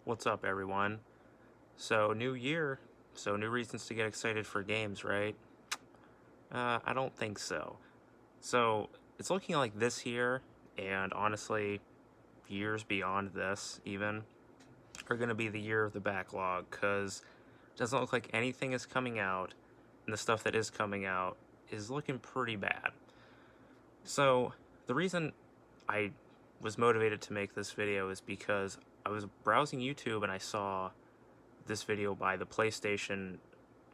What's up, everyone? So, new year, so new reasons to get excited for games, right? I don't think so. So, it's looking like this year, and honestly, years beyond this, even, are going to be the year of the backlog, because it doesn't look like anything is coming out, and the stuff that is coming out is looking pretty bad. So, the reason I was motivated to make this video is because I was browsing YouTube and I saw this video by the PlayStation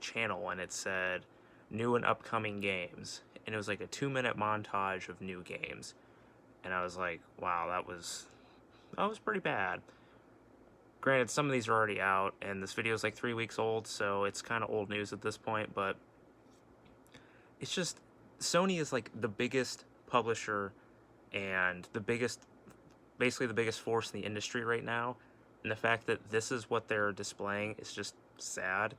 channel, and it said new and upcoming games, and it was like a 2-minute montage of new games, and I was like, wow, that was pretty bad. Granted, some of these are already out, and this video is like 3 weeks old, so it's kind of old news at this point, but it's just Sony is like the biggest publisher and basically the biggest force in the industry right now, and the fact that this is what they're displaying is just sad.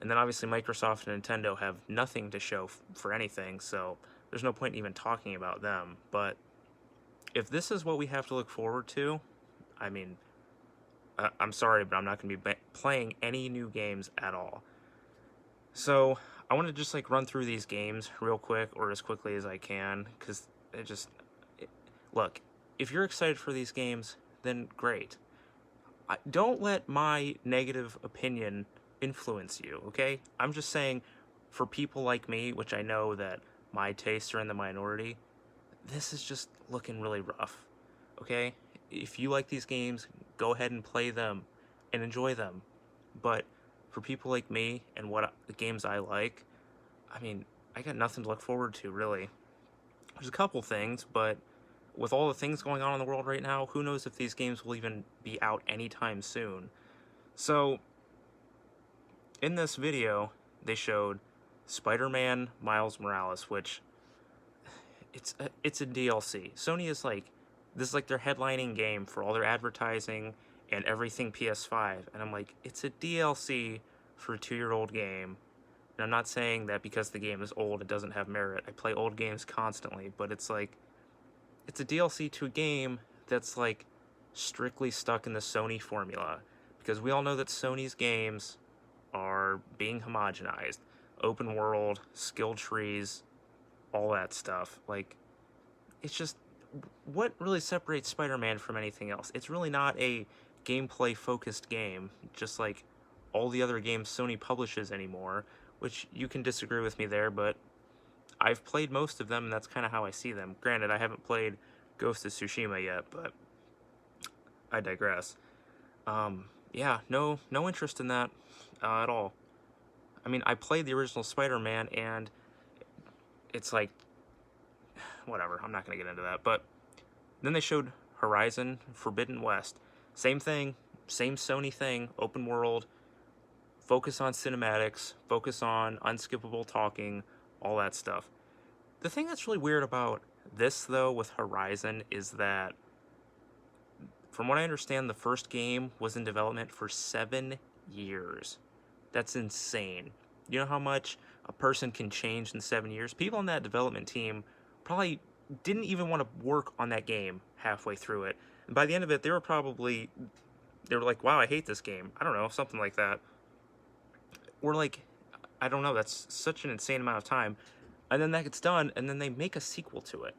And then obviously Microsoft and Nintendo have nothing to show for anything, so there's no point in even talking about them. But if this is what we have to look forward to, I mean, I'm sorry, but I'm not going to be playing any new games at all. So I want to just like run through these games real quick, or as quickly as I can, because look, if you're excited for these games, then great. Don't let my negative opinion influence you, okay? I'm just saying, for people like me, which I know that my tastes are in the minority, this is just looking really rough, okay? If you like these games, go ahead and play them and enjoy them. But for people like me and the games I like, I mean, I got nothing to look forward to, really. There's a couple things, but with all the things going on in the world right now, who knows if these games will even be out anytime soon. So, in this video, they showed Spider-Man Miles Morales, which it's a DLC. Sony is like, this is like their headlining game for all their advertising and everything PS5, and I'm like, it's a DLC for a 2-year-old game. And I'm not saying that because the game is old, it doesn't have merit. I play old games constantly, but it's like, it's a DLC to a game that's like strictly stuck in the Sony formula, because we all know that Sony's games are being homogenized. Open world, skill trees, all that stuff. Like, it's just, what really separates Spider-Man from anything else? It's really not a gameplay focused game, just like all the other games Sony publishes anymore, which you can disagree with me there, but I've played most of them, and that's kind of how I see them. Granted, I haven't played Ghost of Tsushima yet, but I digress. Yeah, no interest in that at all. I mean, I played the original Spider-Man, and it's like, whatever, I'm not going to get into that. But then they showed Horizon Forbidden West. Same thing, same Sony thing, open world, focus on cinematics, focus on unskippable talking, all that stuff. The thing that's really weird about this, though, with Horizon is that, from what I understand, the first game was in development for 7 years. That's insane. You know how much a person can change in 7 years? People on that development team probably didn't even want to work on that game halfway through it. And by the end of it, they were like, wow, I hate this game. I don't know, something like that. Or like, I don't know, that's such an insane amount of time. And then that gets done, and then they make a sequel to it.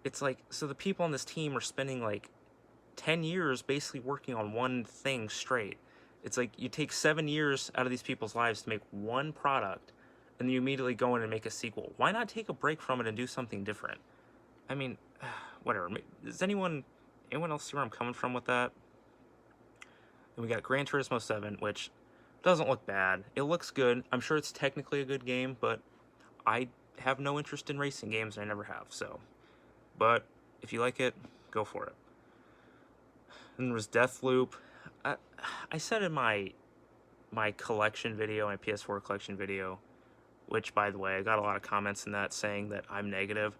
It's like, so the people on this team are spending like 10 years basically working on one thing straight. It's like you take 7 years out of these people's lives to make one product, and then you immediately go in and make a sequel. Why not take a break from it and do something different? I mean, whatever. Does anyone else see where I'm coming from with that? And we got Gran Turismo 7, which doesn't look bad. It looks good. I'm sure it's technically a good game, but I have no interest in racing games, and I never have, so. But if you like it, go for it. And there was Deathloop. I said in my collection video, my PS4 collection video, which, by the way, I got a lot of comments in that saying that I'm negative.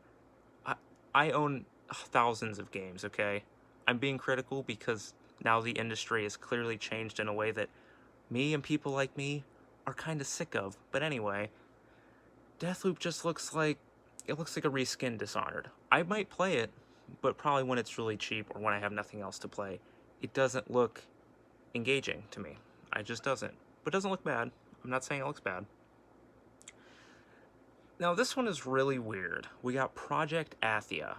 I own thousands of games, okay? I'm being critical because now the industry has clearly changed in a way that me and people like me are kind of sick of. But anyway, Deathloop just looks like a reskinned Dishonored. I might play it, but probably when it's really cheap or when I have nothing else to play. It doesn't look engaging to me. It just doesn't. But it doesn't look bad. I'm not saying it looks bad. Now this one is really weird. We got Project Athia.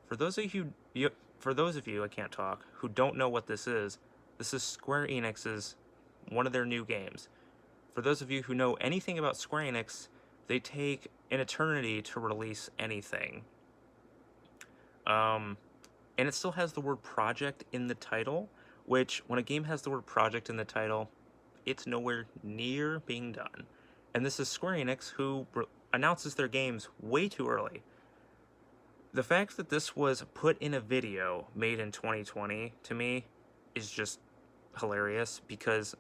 For those of you, I can't talk, who don't know what this is Square Enix's one of their new games. For those of you who know anything about Square Enix, they take an eternity to release anything. And it still has the word project in the title, which when a game has the word project in the title, it's nowhere near being done. And this is Square Enix, who announces their games way too early. The fact that this was put in a video made in 2020, to me, is just hilarious, because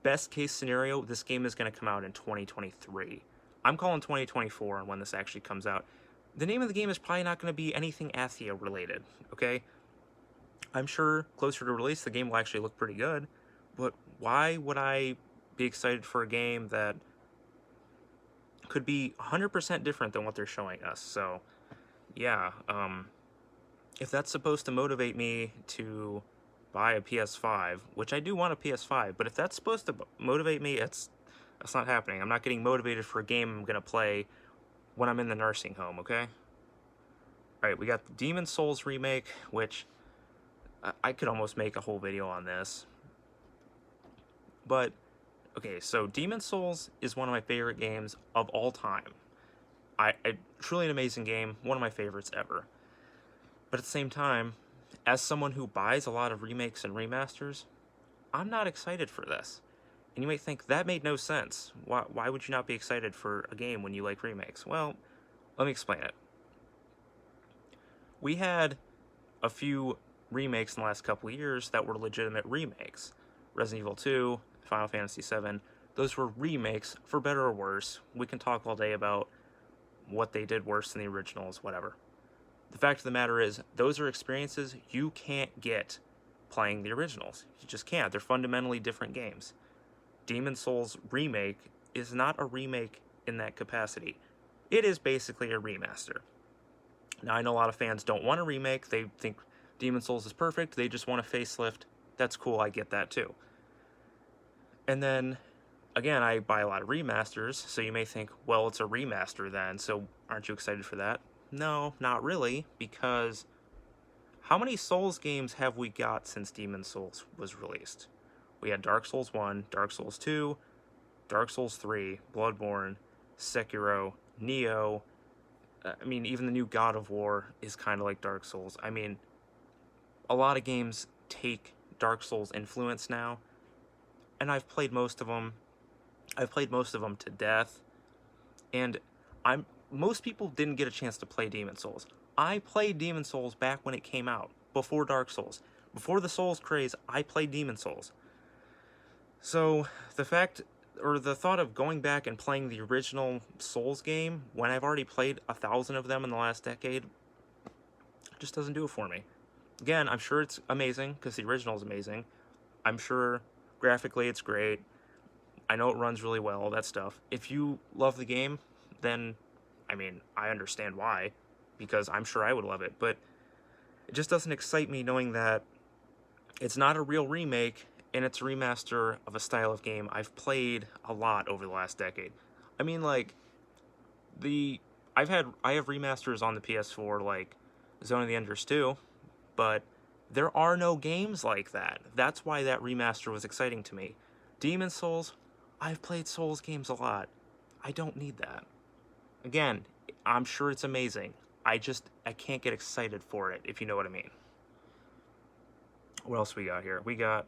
best case scenario, this game is going to come out in 2023. I'm calling 2024 on when this actually comes out. The name of the game is probably not going to be anything Athia related, okay? I'm sure closer to release, the game will actually look pretty good, but why would I be excited for a game that could be 100% different than what they're showing us? So, yeah, if that's supposed to motivate me to buy a PS5, which I do want a PS5, but if that's supposed to motivate me, that's not happening. I'm not getting motivated for a game I'm going to play when I'm in the nursing home, okay? Alright, we got the Demon Souls remake, which I could almost make a whole video on this. But, okay, so Demon Souls is one of my favorite games of all time. Truly an amazing game, one of my favorites ever. But at the same time, as someone who buys a lot of remakes and remasters, I'm not excited for this. And you might think, that made no sense. Why would you not be excited for a game when you like remakes? Well, let me explain it. We had a few remakes in the last couple of years that were legitimate remakes. Resident Evil 2, Final Fantasy VII, those were remakes, for better or worse. We can talk all day about what they did worse than the originals, whatever. The fact of the matter is, those are experiences you can't get playing the originals. You just can't. They're fundamentally different games. Demon Souls remake is not a remake in that capacity. It is basically a remaster. Now, I know a lot of fans don't want a remake. They think Demon Souls is perfect. They just want a facelift. That's cool. I get that too. And then, again, I buy a lot of remasters, so you may think, well, it's a remaster then, so aren't you excited for that? No, not really, because how many Souls games have we got since Demon Souls was released? We had Dark Souls 1, Dark Souls 2, Dark Souls 3, Bloodborne, Sekiro, Neo. I mean, even the new God of War is kind of like Dark Souls. I mean, a lot of games take Dark Souls influence now, and I've played most of them. I've played most of them to death, and most people didn't get a chance to play Demon Souls. I played Demon Souls back when it came out, before Dark Souls. Before the Souls craze, I played Demon Souls. So, the thought of going back and playing the original Souls game, when I've already played 1,000 of them in the last decade, just doesn't do it for me. Again, I'm sure it's amazing, because the original is amazing. I'm sure graphically it's great. I know it runs really well, all that stuff. If you love the game, then, I mean, I understand why, because I'm sure I would love it, but it just doesn't excite me knowing that it's not a real remake, and it's a remaster of a style of game I've played a lot over the last decade. I mean, like, I have remasters on the PS4, like Zone of the Enders 2, but there are no games like that. That's why that remaster was exciting to me. Demon Souls, I've played Souls games a lot. I don't need that. Again, I'm sure it's amazing. I can't get excited for it, if you know what I mean. What else we got here? We got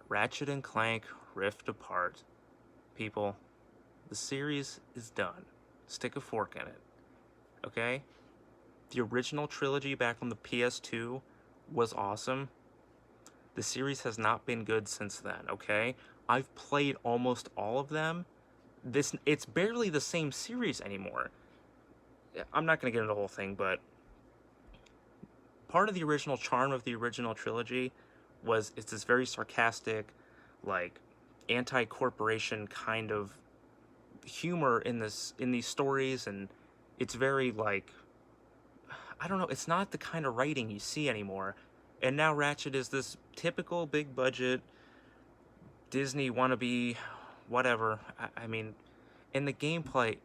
Ratchet and Clank Rift Apart. People, the series is done. Stick a fork in it. Okay? The original trilogy back on the PS2 was awesome. The series has not been good since then, okay? I've played almost all of them. It's barely the same series anymore. I'm not going to get into the whole thing, but part of the original charm of the original trilogy was it's this very sarcastic, like, anti-corporation kind of humor in these stories, and it's very, like, I don't know, it's not the kind of writing you see anymore. And now Ratchet is this typical big budget Disney wannabe, whatever. I mean, in the gameplay,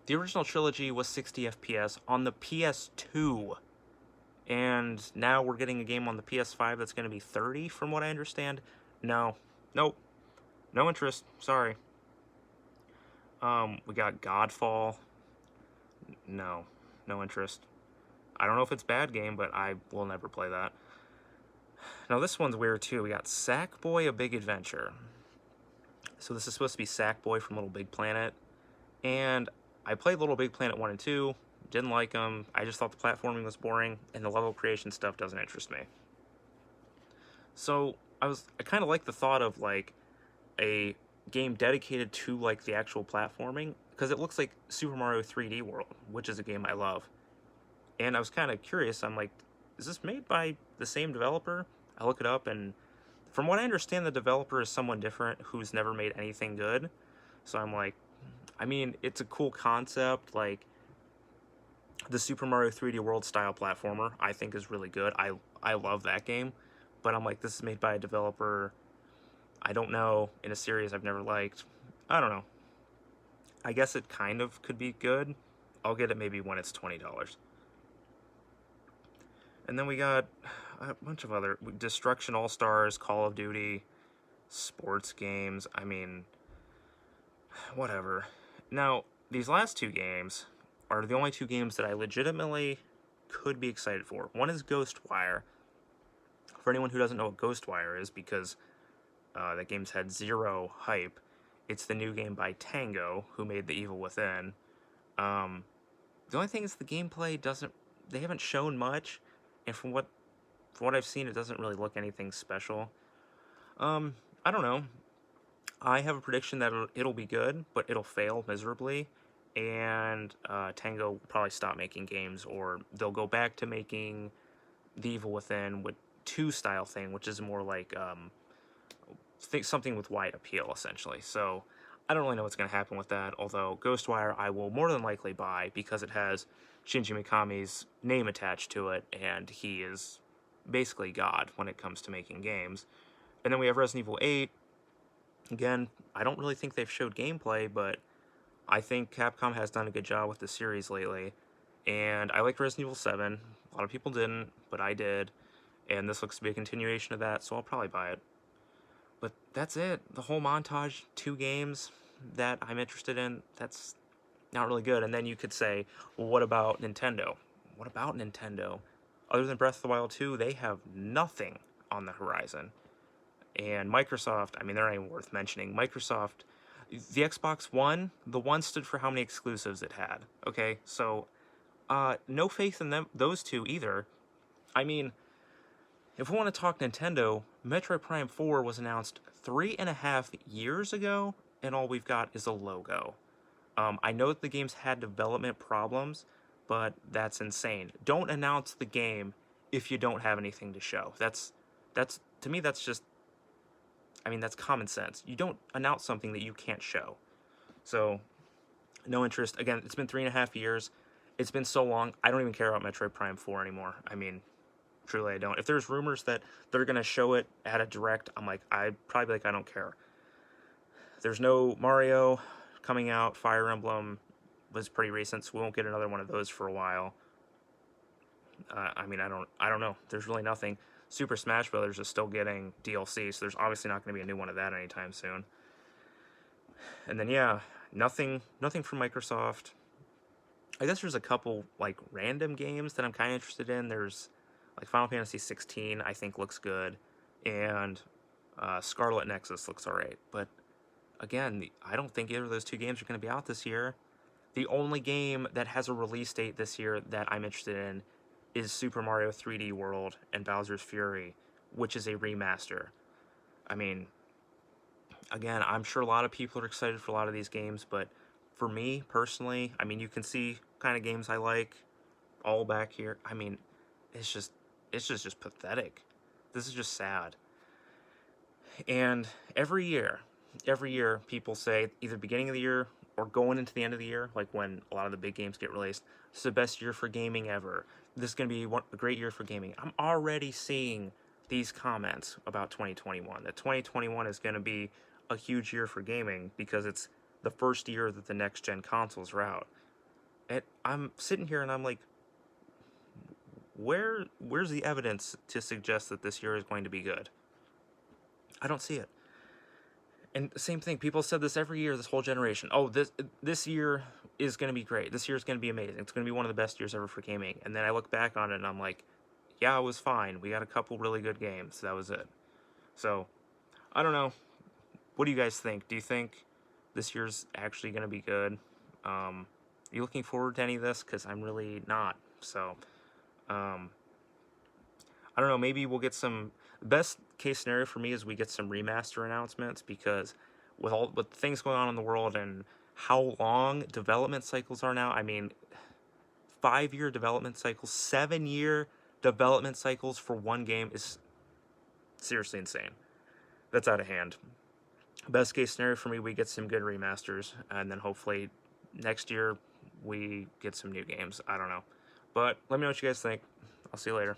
the original trilogy was 60 FPS on the PS2, and now we're getting a game on the PS5 that's going to be 30, from what I understand. No, nope, no interest. Sorry. We got Godfall. No, no interest. I don't know if it's a bad game, but I will never play that. Now this one's weird too. We got Sackboy: A Big Adventure. So this is supposed to be Sackboy from Little Big Planet, and I played Little Big Planet 1 and 2, didn't like them. I just thought the platforming was boring, and the level creation stuff doesn't interest me. So I kind of like the thought of like a game dedicated to like the actual platforming, because it looks like Super Mario 3D World, which is a game I love. And I was kind of curious. I'm like, is this made by the same developer? I look it up, and from what I understand, the developer is someone different who's never made anything good. So I'm like, I mean, it's a cool concept. Like, the Super Mario 3D World style platformer, I think, is really good. I love that game. But I'm like, this is made by a developer I don't know, in a series I've never liked. I don't know. I guess it kind of could be good. I'll get it maybe when it's $20. And then we got a bunch of other Destruction All Stars, Call of Duty, sports games. I mean, whatever. Now, these last two games are the only two games that I legitimately could be excited for. One is Ghostwire. For anyone who doesn't know what Ghostwire is, because that game's had zero hype, it's the new game by Tango, who made The Evil Within. The only thing is the gameplay doesn't. They haven't shown much, and from what I've seen, it doesn't really look anything special. I don't know. I have a prediction that it'll be good, but it'll fail miserably, and Tango will probably stop making games, or they'll go back to making The Evil Within with 2 style thing, which is more like something with wide appeal, essentially. So I don't really know what's going to happen with that, although Ghostwire I will more than likely buy because it has Shinji Mikami's name attached to it, and he is basically God when it comes to making games. And then we have Resident Evil 8. Again, I don't really think they've showed gameplay, but I think Capcom has done a good job with the series lately. And I liked Resident Evil 7. A lot of people didn't, but I did. And this looks to be a continuation of that, so I'll probably buy it. But that's it. The whole montage, 2 games that I'm interested in, that's not really good. And then you could say, well, what about Nintendo? What about Nintendo? Other than Breath of the Wild 2, they have nothing on the horizon. And Microsoft, I mean, they're not even worth mentioning. Microsoft, the Xbox One, the one stood for how many exclusives it had. Okay, so no faith in them, those two either. I mean, if we want to talk Nintendo, Metroid Prime 4 was announced 3.5 years ago, and all we've got is a logo. I know that the game's had development problems, but that's insane. Don't announce the game if you don't have anything to show. That's to me, that's just, I mean, that's common sense. You don't announce something that you can't show. So, no interest. Again, it's been 3.5 years. It's been so long, I don't even care about Metroid Prime 4 anymore. I mean, truly, I don't. If there's rumors that they're going to show it at a direct, I'm like, I'd probably be like, I don't care. There's no Mario coming out. Fire Emblem was pretty recent, so we won't get another one of those for a while. I mean, I don't know. There's really nothing. Super Smash Brothers is still getting DLC, so there's obviously not going to be a new one of that anytime soon. And then yeah, nothing from Microsoft. I guess there's a couple like random games that I'm kind of interested in. There's like Final Fantasy 16, I think looks good, and Scarlet Nexus looks alright. But again, I don't think either of those 2 games are going to be out this year. The only game that has a release date this year that I'm interested in is Super Mario 3D World and Bowser's Fury, which is a remaster. I mean, again, I'm sure a lot of people are excited for a lot of these games, but for me personally, I mean, you can see kind of games I like all back here. I mean, it's just pathetic. This is just sad. And every year, people say, either beginning of the year or going into the end of the year, like when a lot of the big games get released, it's the best year for gaming ever. this is going to be a great year for gaming. I'm already seeing these comments about 2021, that 2021 is going to be a huge year for gaming because it's the first year that the next gen consoles are out. And I'm sitting here and I'm like, where's the evidence to suggest that this year is going to be good? I don't see it. And same thing, people said this every year, this whole generation. Oh, this year is going to be great. This year is going to be amazing. It's going to be one of the best years ever for gaming. And then I look back on it and I'm like, yeah, it was fine. We got a couple really good games. That was it. So, I don't know. What do you guys think? Do you think this year's actually going to be good? Are you looking forward to any of this? Because I'm really not. So, um, I don't know. Maybe we'll get some. Best case scenario for me is we get some remaster announcements because with things going on in the world and how long development cycles are now. I mean, 5-year development cycles, 7-year development cycles for one game is seriously insane. That's out of hand. Best case scenario for me, we get some good remasters, and then hopefully next year we get some new games. I don't know. But let me know what you guys think. I'll see you later.